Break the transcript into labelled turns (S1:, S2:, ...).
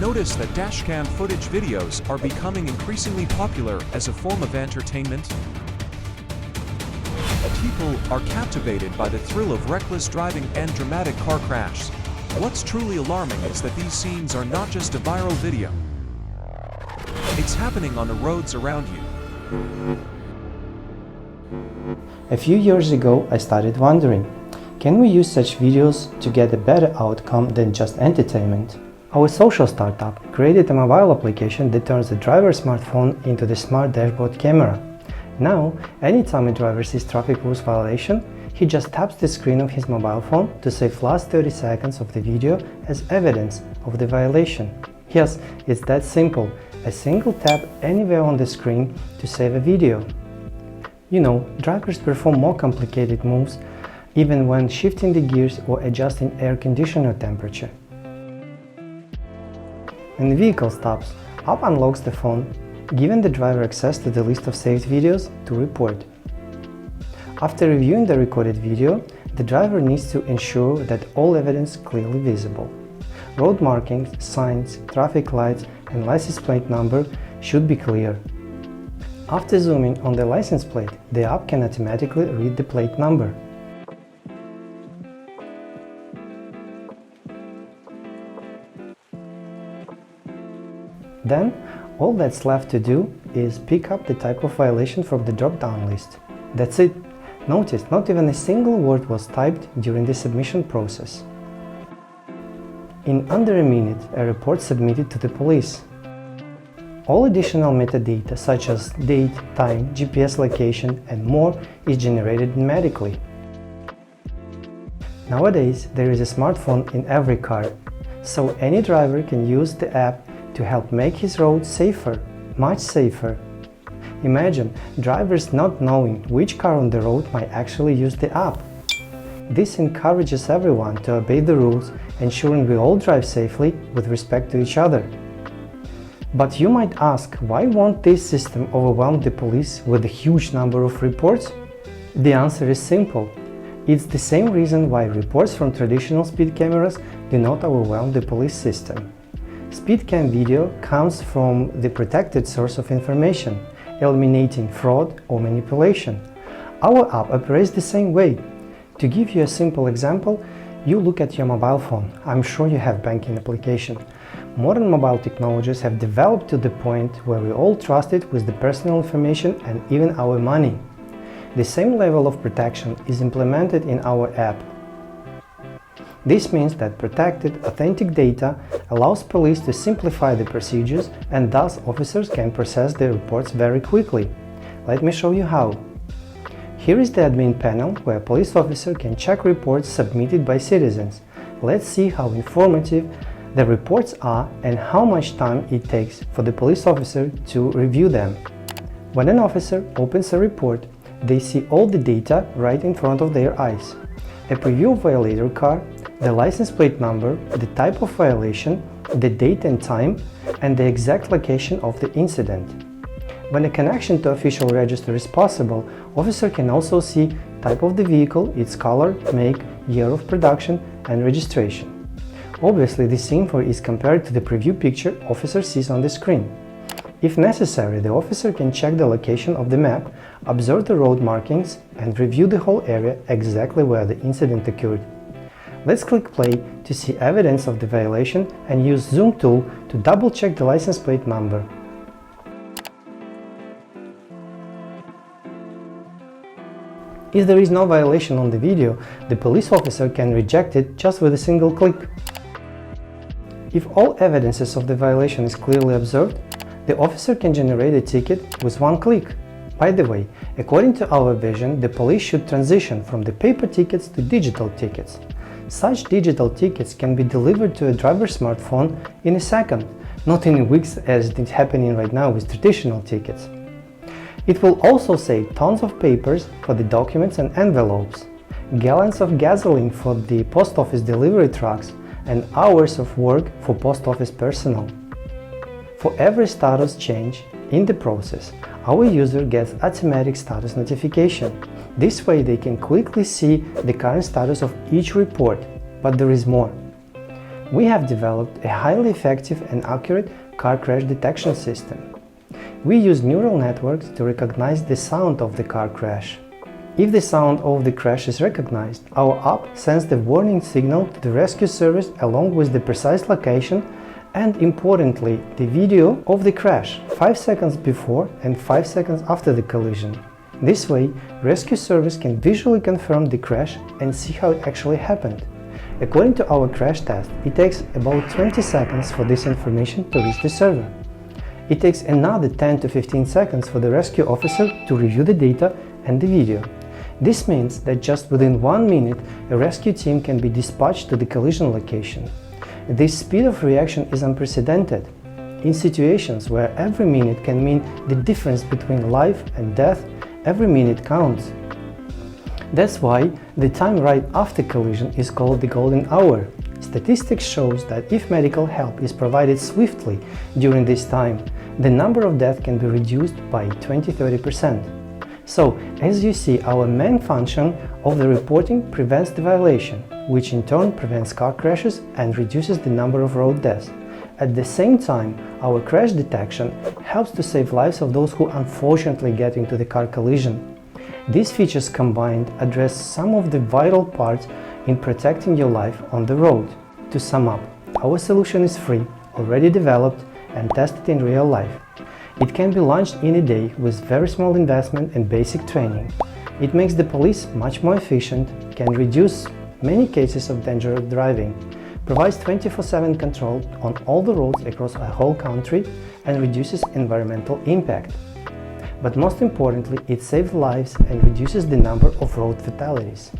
S1: noticed that dashcam footage videos are becoming increasingly popular as a form of entertainment? People are captivated by the thrill of reckless driving and dramatic car crashes. What's truly alarming is that these scenes are not just a viral video. It's happening on the roads around you.
S2: A few years ago, I started wondering, can we use such videos to get a better outcome than just entertainment? Our social startup created a mobile application that turns the driver's smartphone into the smart dashboard camera. Now, anytime a driver sees traffic rules violation, he just taps the screen of his mobile phone to save last 30 seconds of the video as evidence of the violation. Yes, it's that simple, a single tap anywhere on the screen to save a video. You know, drivers perform more complicated moves even when shifting the gears or adjusting air conditioner temperature. When the vehicle stops, app unlocks the phone, giving the driver access to the list of saved videos to report. After reviewing the recorded video, the driver needs to ensure that all evidence is clearly visible. Road markings, signs, traffic lights, and license plate number should be clear. After zooming on the license plate, the app can automatically read the plate number. Then, all that's left to do is pick up the type of violation from the drop-down list. That's it. Notice, not even a single word was typed during the submission process. In under a minute, a report submitted to the police. All additional metadata such as date, time, GPS location, and more is generated automatically. Nowadays, there is a smartphone in every car, so any driver can use the app to help make his road safer, much safer. Imagine drivers not knowing which car on the road might actually use the app. This encourages everyone to obey the rules, ensuring we all drive safely with respect to each other. But you might ask, why won't this system overwhelm the police with a huge number of reports? The answer is simple. It's the same reason why reports from traditional speed cameras do not overwhelm the police system. SpeedCam video comes from the protected source of information, eliminating fraud or manipulation. Our app operates the same way. To give you a simple example, you look at your mobile phone. I'm sure you have banking application. Modern mobile technologies have developed to the point where we all trust it with the personal information and even our money. The same level of protection is implemented in our app. This means that protected, authentic data allows police to simplify the procedures, and thus officers can process their reports very quickly. Let me show you how. Here is the admin panel where a police officer can check reports submitted by citizens. Let's see how informative the reports are and how much time it takes for the police officer to review them. When an officer opens a report, they see all the data right in front of their eyes. A preview of violator car, the license plate number, the type of violation, the date and time, and the exact location of the incident. When a connection to official register is possible, officer can also see type of the vehicle, its color, make, year of production, and registration. Obviously, this info is compared to the preview picture officer sees on the screen. If necessary, the officer can check the location of the map, observe the road markings, and review the whole area exactly where the incident occurred. Let's click play to see evidence of the violation and use Zoom tool to double-check the license plate number. If there is no violation on the video, the police officer can reject it just with a single click. If all evidences of the violation is clearly observed, the officer can generate a ticket with one click. By the way, according to our vision, the police should transition from the paper tickets to digital tickets. Such digital tickets can be delivered to a driver's smartphone in a second, not in weeks as it's happening right now with traditional tickets. It will also save tons of papers for the documents and envelopes, gallons of gasoline for the post office delivery trucks, and hours of work for post office personnel. For every status change in the process, our user gets automatic status notification. This way they can quickly see the current status of each report, but there is more. we have developed a highly effective and accurate car crash detection system. We use neural networks to recognize the sound of the car crash. If the sound of the crash is recognized, our app sends the warning signal to the rescue service along with the precise location and, importantly, the video of the crash 5 seconds before and 5 seconds after the collision. This way, rescue service can visually confirm the crash and see how it actually happened. According to our crash test, it takes about 20 seconds for this information to reach the server. It takes another 10 to 15 seconds for the rescue officer to review the data and the video. This means that just within 1 minute, a rescue team can be dispatched to the collision location. This speed of reaction is unprecedented. In situations where every minute can mean the difference between life and death, every minute counts. That's why the time right after collision is called the golden hour. Statistics shows that if medical help is provided swiftly during this time, the number of deaths can be reduced by 20–30%. So, as you see, our main function of the reporting prevents the violation, which in turn prevents car crashes and reduces the number of road deaths. At the same time, our crash detection helps to save lives of those who unfortunately get into the car collision. These features combined address some of the vital parts in protecting your life on the road. To sum up, our solution is free, already developed and tested in real life. It can be launched in a day with very small investment and basic training. It makes the police much more efficient, can reduce many cases of dangerous driving, provides 24/7 control on all the roads across a whole country, and reduces environmental impact. But most importantly, it saves lives and reduces the number of road fatalities.